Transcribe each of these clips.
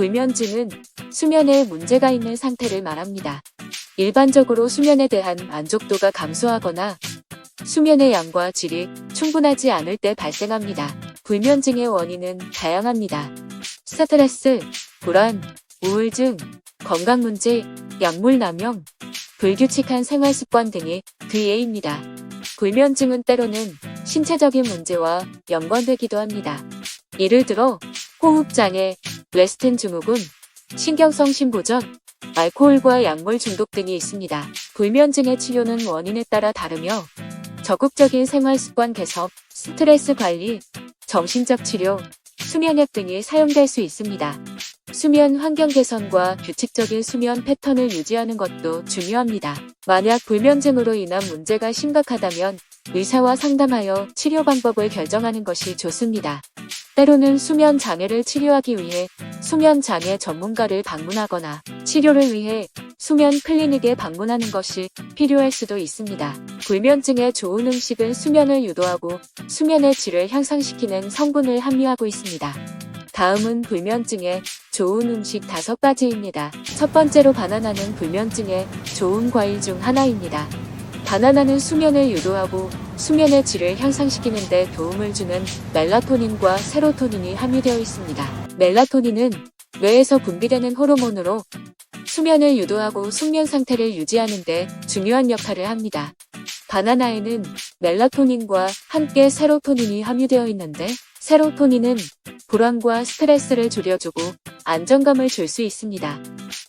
불면증은 수면에 문제가 있는 상태를 말합니다. 일반적으로 수면에 대한 만족도가 감소하거나 수면의 양과 질이 충분하지 않을 때 발생합니다. 불면증의 원인은 다양합니다. 스트레스, 불안, 우울증, 건강문제, 약물 남용, 불규칙한 생활습관 등이 그 예입니다. 불면증은 때로는 신체적인 문제와 연관되기도 합니다. 예를 들어 호흡장애, 레스텐 증후군, 신경성 심부전, 알코올과 약물 중독 등이 있습니다. 불면증의 치료는 원인에 따라 다르며 적극적인 생활습관 개선, 스트레스 관리, 정신적 치료, 수면약 등이 사용될 수 있습니다. 수면 환경 개선과 규칙적인 수면 패턴을 유지하는 것도 중요합니다. 만약 불면증으로 인한 문제가 심각하다면 의사와 상담하여 치료 방법을 결정하는 것이 좋습니다. 때로는 수면 장애를 치료하기 위해 수면 장애 전문가를 방문하거나 치료를 위해 수면 클리닉에 방문하는 것이 필요할 수도 있습니다. 불면증에 좋은 음식은 수면을 유도하고 수면의 질을 향상시키는 성분을 함유하고 있습니다. 다음은 불면증에 좋은 음식 5가지입니다. 첫 번째로 바나나는 불면증에 좋은 과일 중 하나입니다. 바나나는 수면을 유도하고 수면의 질을 향상시키는 데 도움을 주는 멜라토닌과 세로토닌이 함유되어 있습니다. 멜라토닌은 뇌에서 분비되는 호르몬으로 수면을 유도하고 숙면 상태를 유지하는 데 중요한 역할을 합니다. 바나나에는 멜라토닌과 함께 세로토닌이 함유되어 있는데 세로토닌은 불안과 스트레스를 줄여주고 안정감을 줄 수 있습니다.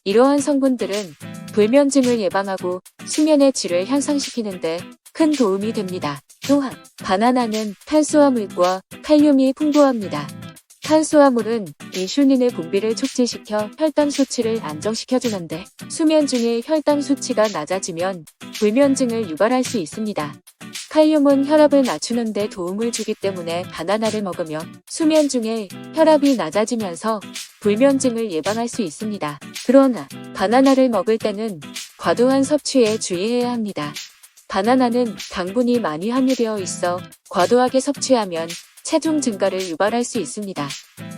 이러한 성분들은 불면증을 예방하고 수면의 질을 향상시키는 데 큰 도움이 됩니다. 또한 바나나는 탄수화물과 칼륨이 풍부합니다. 탄수화물은 인슐린의 분비를 촉진시켜 혈당 수치를 안정시켜주는데 수면 중에 혈당 수치가 낮아지면 불면증을 유발할 수 있습니다. 칼륨은 혈압을 낮추는 데 도움을 주기 때문에 바나나를 먹으면 수면 중에 혈압이 낮아지면서 불면증을 예방할 수 있습니다. 그러나 바나나를 먹을 때는 과도한 섭취에 주의해야 합니다. 바나나는 당분이 많이 함유되어 있어 과도하게 섭취하면 체중 증가를 유발할 수 있습니다.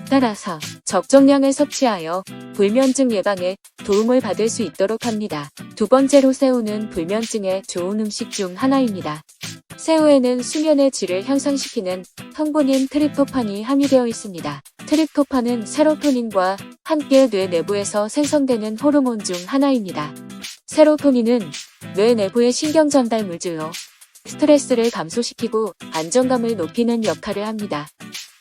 따라서 적정량을 섭취하여 불면증 예방에 도움을 받을 수 있도록 합니다. 두 번째로 새우는 불면증에 좋은 음식 중 하나입니다. 새우에는 수면의 질을 향상시키는 성분인 트립토판이 함유되어 있습니다. 트립토판은 세로토닌과 함께 뇌 내부에서 생성되는 호르몬 중 하나입니다. 세로토닌은 뇌 내부의 신경 전달 물질로 스트레스를 감소시키고 안정감을 높이는 역할을 합니다.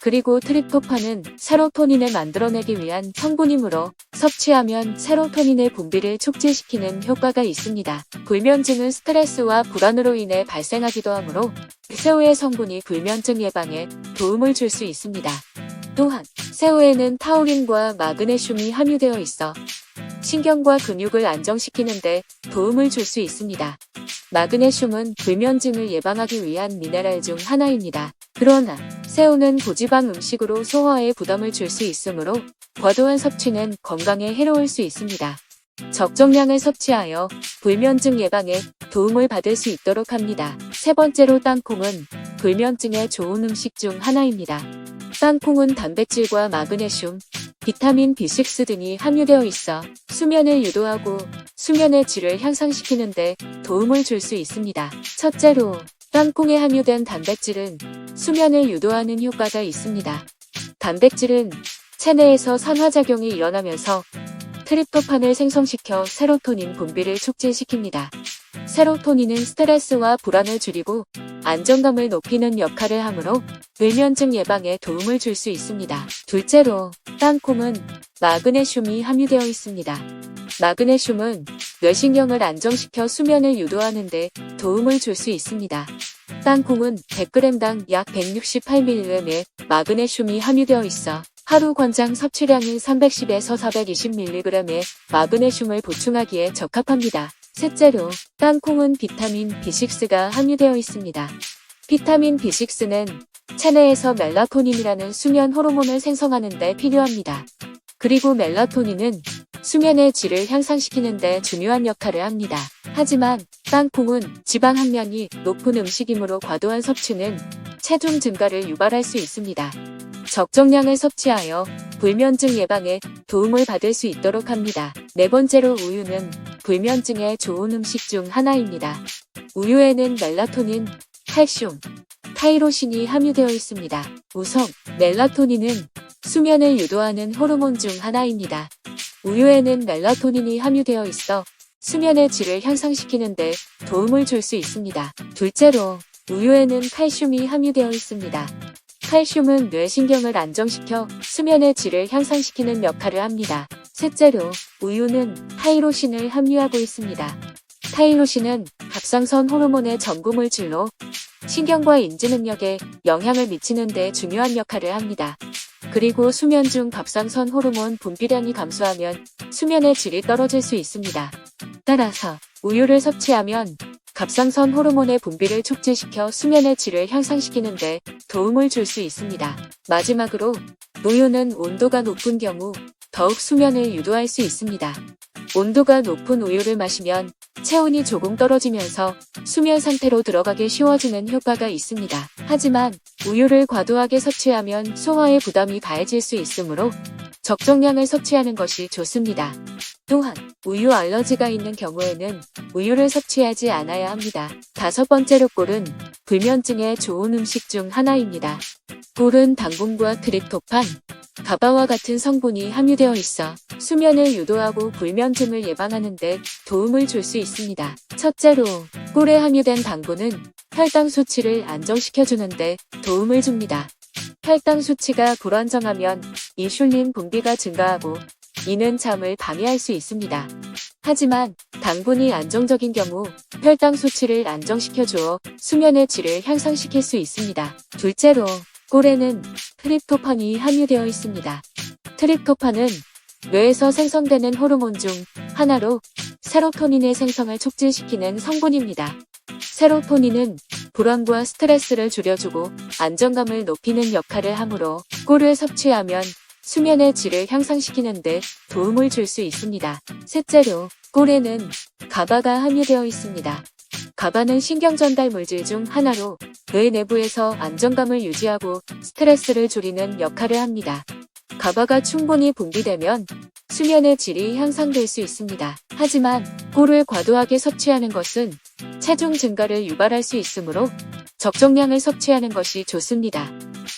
그리고 트립토판은 세로토닌을 만들어내기 위한 성분이므로 섭취하면 세로토닌의 분비를 촉진시키는 효과가 있습니다. 불면증은 스트레스와 불안으로 인해 발생하기도 하므로 새우의 성분이 불면증 예방에 도움을 줄 수 있습니다. 또한 새우에는 타우린과 마그네슘이 함유되어 있어 신경과 근육을 안정시키는 데 도움을 줄 수 있습니다. 마그네슘은 불면증을 예방하기 위한 미네랄 중 하나입니다. 그러나 새우는 고지방 음식으로 소화에 부담을 줄 수 있으므로 과도한 섭취는 건강에 해로울 수 있습니다. 적정량을 섭취하여 불면증 예방에 도움을 받을 수 있도록 합니다. 세 번째로 땅콩은 불면증에 좋은 음식 중 하나입니다. 땅콩은 단백질과 마그네슘, 비타민 B6 등이 함유되어 있어 수면을 유도하고 수면의 질을 향상시키는 데 도움을 줄 수 있습니다. 첫째로 땅콩에 함유된 단백질은 수면을 유도하는 효과가 있습니다. 단백질은 체내에서 산화작용이 일어나면서 트립토판을 생성시켜 세로토닌 분비를 촉진시킵니다. 세로토닌은 스트레스와 불안을 줄이고 안정감을 높이는 역할을 하므로 불면증 예방에 도움을 줄 수 있습니다. 둘째로 땅콩은 마그네슘이 함유되어 있습니다. 마그네슘은 뇌신경을 안정시켜 수면을 유도하는 데 도움을 줄 수 있습니다. 땅콩은 100g당 약 168mg의 마그네슘이 함유되어 있어 하루 권장 섭취량인 310에서 420mg의 마그네슘을 보충하기에 적합합니다. 셋째로 땅콩은 비타민 B6가 함유되어 있습니다. 비타민 B6는 체내에서 멜라토닌이라는 수면 호르몬을 생성하는 데 필요합니다. 그리고 멜라토닌은 수면의 질을 향상시키는 데 중요한 역할을 합니다. 하지만 땅콩은 지방 함량이 높은 음식이므로 과도한 섭취는 체중 증가를 유발할 수 있습니다. 적정량을 섭취하여 불면증 예방에 도움을 받을 수 있도록 합니다. 네 번째로 우유는 불면증에 좋은 음식 중 하나입니다. 우유에는 멜라토닌, 칼슘, 타이로신이 함유되어 있습니다. 우선 멜라토닌은 수면을 유도하는 호르몬 중 하나입니다. 우유에는 멜라토닌이 함유되어 있어 수면의 질을 향상시키는 데 도움을 줄 수 있습니다. 둘째로 우유에는 칼슘이 함유되어 있습니다. 칼슘은 뇌신경을 안정시켜 수면의 질을 향상시키는 역할을 합니다. 셋째로 우유는 타이로신을 함유하고 있습니다. 타이로신은 갑상선 호르몬의 전구물질로 신경과 인지 능력에 영향을 미치는 데 중요한 역할을 합니다. 그리고 수면 중 갑상선 호르몬 분비량이 감소하면 수면의 질이 떨어질 수 있습니다. 따라서 우유를 섭취하면 갑상선 호르몬의 분비를 촉진시켜 수면의 질을 향상시키는 데 도움을 줄 수 있습니다. 마지막으로 우유는 온도가 높은 경우 더욱 수면을 유도할 수 있습니다. 온도가 높은 우유를 마시면 체온이 조금 떨어지면서 수면 상태로 들어가기 쉬워지는 효과가 있습니다. 하지만 우유를 과도하게 섭취하면 소화에 부담이 가해질 수 있으므로 적정량을 섭취하는 것이 좋습니다. 또한 우유 알러지가 있는 경우에는 우유를 섭취하지 않아야 합니다. 다섯 번째로 꿀은 불면증에 좋은 음식 중 하나입니다. 꿀은 당분과 트립토판, 가바와 같은 성분이 함유되어 있어 수면을 유도하고 불면증을 예방하는 데 도움을 줄 수 있습니다. 첫째로 꿀에 함유된 당분은 혈당 수치를 안정시켜주는 데 도움을 줍니다. 혈당 수치가 불안정하면 인슐린 분비가 증가하고 이는 잠을 방해할 수 있습니다. 하지만 당분이 안정적인 경우 혈당 수치를 안정시켜주어 수면의 질을 향상시킬 수 있습니다. 둘째로 꿀에는 트립토판이 함유되어 있습니다. 트립토판은 뇌에서 생성되는 호르몬 중 하나로 세로토닌의 생성을 촉진시키는 성분입니다. 세로토닌은 불안과 스트레스를 줄여주고 안정감을 높이는 역할을 하므로 꿀을 섭취하면 수면의 질을 향상시키는 데 도움을 줄 수 있습니다. 셋째로 꿀에는 가바가 함유되어 있습니다. 가바는 신경전달 물질 중 하나로 뇌 내부에서 안정감을 유지하고 스트레스를 줄이는 역할을 합니다. 가바가 충분히 분비되면 수면의 질이 향상될 수 있습니다. 하지만 꿀을 과도하게 섭취하는 것은 체중 증가를 유발할 수 있으므로 적정량을 섭취하는 것이 좋습니다.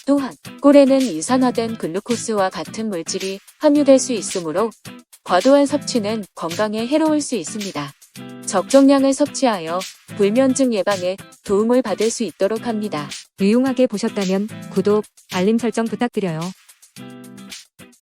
또한 꿀에는 이산화된 글루코스와 같은 물질이 함유될 수 있으므로 과도한 섭취는 건강에 해로울 수 있습니다. 적정량을 섭취하여 불면증 예방에 도움을 받을 수 있도록 합니다. 유용하게 보셨다면 구독, 알림 설정 부탁드려요.